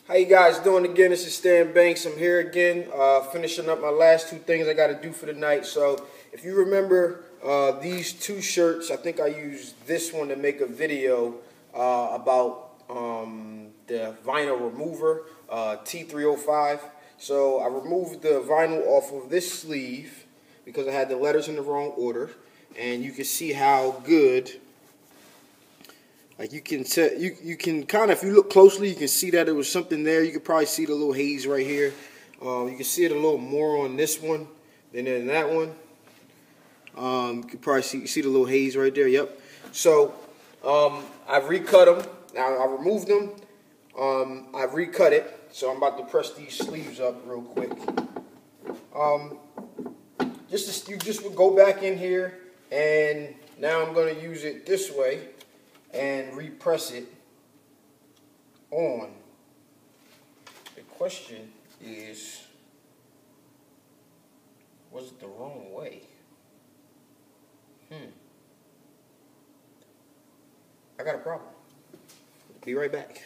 How you guys doing again? This is Stan Banks. I'm here again, finishing up my last two things I got to do for the night. So if you remember these two shirts, I think I used this one to make a video about the vinyl remover, T305. So I removed the vinyl off of this sleeve because I had the letters in the wrong order. And you can see how good, like you can kind of, if you look closely, you can see that there was something there. You can probably see the little haze right here. You can see it a little more on this one than in that one. You can probably see the little haze right there. Yep. So I've recut them. Now I removed them. I've recut it. So I'm about to press these sleeves up real quick. You just would go back in here, and now I'm going to use it this way and repress it on. The question is, was it the wrong way? I got a problem. Be right back.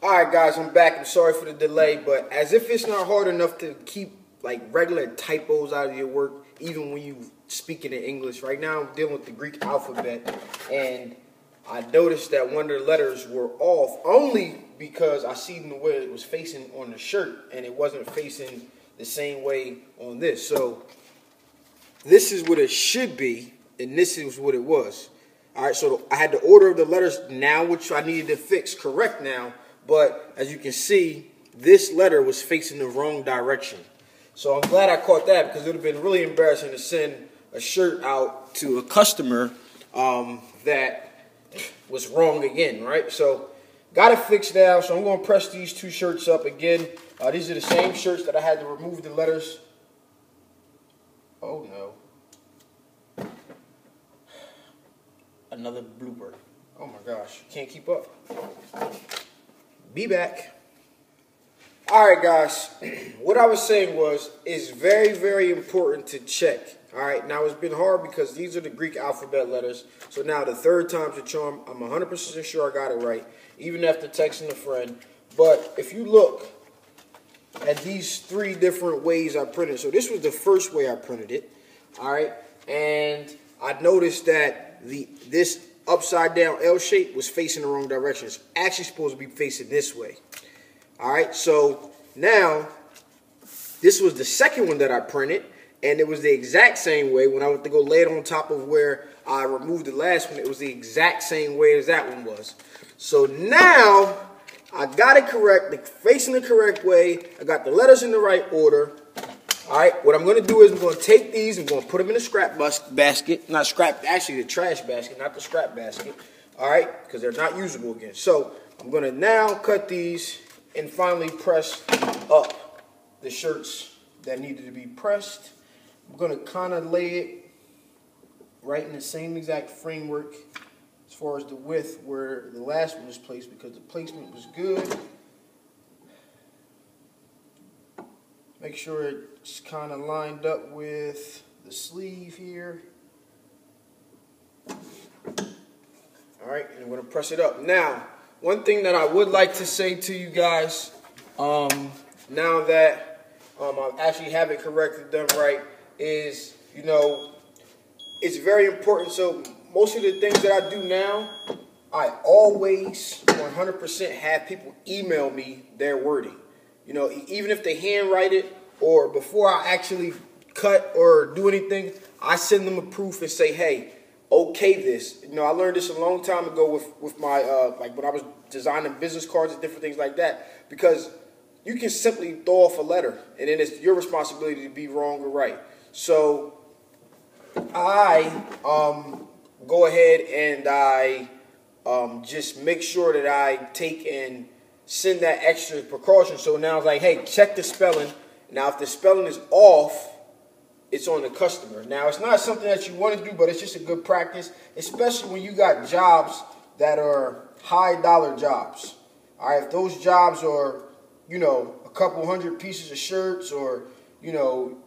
Alright guys, I'm back. I'm sorry for the delay, but as if it's not hard enough to keep like regular typos out of your work, even when you speaking in English. Right now I'm dealing with the Greek alphabet, and I noticed that one of the letters were off only because I seen the way it was facing on the shirt, and it wasn't facing the same way on this. So this is what it should be, and this is what it was. Alright, so I had the order of the letters now, which I needed to fix correct now, but as you can see, this letter was facing the wrong direction. So I'm glad I caught that, because it would have been really embarrassing to send a shirt out to a customer that was wrong again, right? So got it fixed now. So I'm going to press these two shirts up again. These are the same shirts that I had to remove the letters. Oh no. Another blooper. Oh my gosh. Can't keep up. Be back. Alright guys, what I was saying was, it's very, very important to check. Alright, now it's been hard because these are the Greek alphabet letters. So now the third time's the charm. I'm 100% sure I got it right, even after texting a friend. But if you look at these three different ways I printed, so this was the first way I printed it. Alright, and I noticed that this upside down L shape was facing the wrong direction. It's actually supposed to be facing this way. Alright, so now, this was the second one that I printed, and it was the exact same way. When I went to go lay it on top of where I removed the last one, it was the exact same way as that one was. So now, I got it correct, facing the correct way. I got the letters in the right order. Alright, what I'm going to do is I'm going to take these and going to put them in the scrap basket. Not scrap, actually the trash basket, not the scrap basket. Alright, because they're not usable again. So, I'm going to now cut these and finally press up the shirts that needed to be pressed. I'm going to kind of lay it right in the same exact framework as far as the width where the last one was placed, because the placement was good. Make sure it's kind of lined up with the sleeve here. Alright, and I'm going to press it up. Now, one thing that I would like to say to you guys, now that I actually have it corrected, done right, is, you know, it's very important. So most of the things that I do now, I always 100% have people email me their wording. You know, even if they handwrite it, or before I actually cut or do anything, I send them a proof and say, hey, okay this. You know, I learned this a long time ago with my, like when I was designing business cards and different things like that, because you can simply throw off a letter and then it's your responsibility to be wrong or right. So I go ahead and I just make sure that I take and send that extra precaution. So now it's like, hey, check the spelling. Now if the spelling is off, it's on the customer. Now, it's not something that you want to do, but it's just a good practice, especially when you got jobs that are high-dollar jobs. All right, if those jobs are, you know, a couple hundred pieces of shirts, or, you know,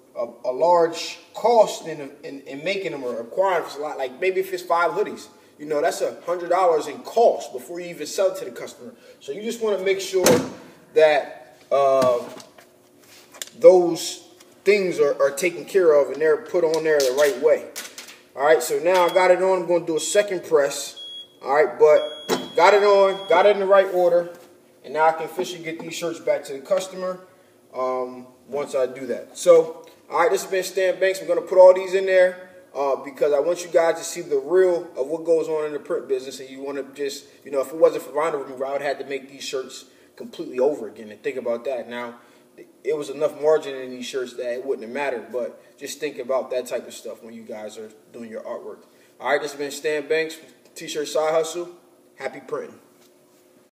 a large cost in making them or acquiring, a lot, like maybe if it's 5 hoodies, you know, that's $100 in cost before you even sell it to the customer. So you just want to make sure that those things are taken care of and they're put on there the right way. All right, so now I got it on. I'm going to do a second press. All right, but got it on, got it in the right order, and now I can officially get these shirts back to the customer once I do that. So, all right, this has been Stan Banks. I'm going to put all these in there because I want you guys to see the real of what goes on in the print business, and you want to just, you know, if it wasn't for vinyl remover, I would have had to make these shirts completely over again. And think about that. Now, it was enough margin in these shirts that it wouldn't have mattered, but just think about that type of stuff when you guys are doing your artwork. All right, this has been Stan Banks, T-Shirt Side Hustle. Happy printing.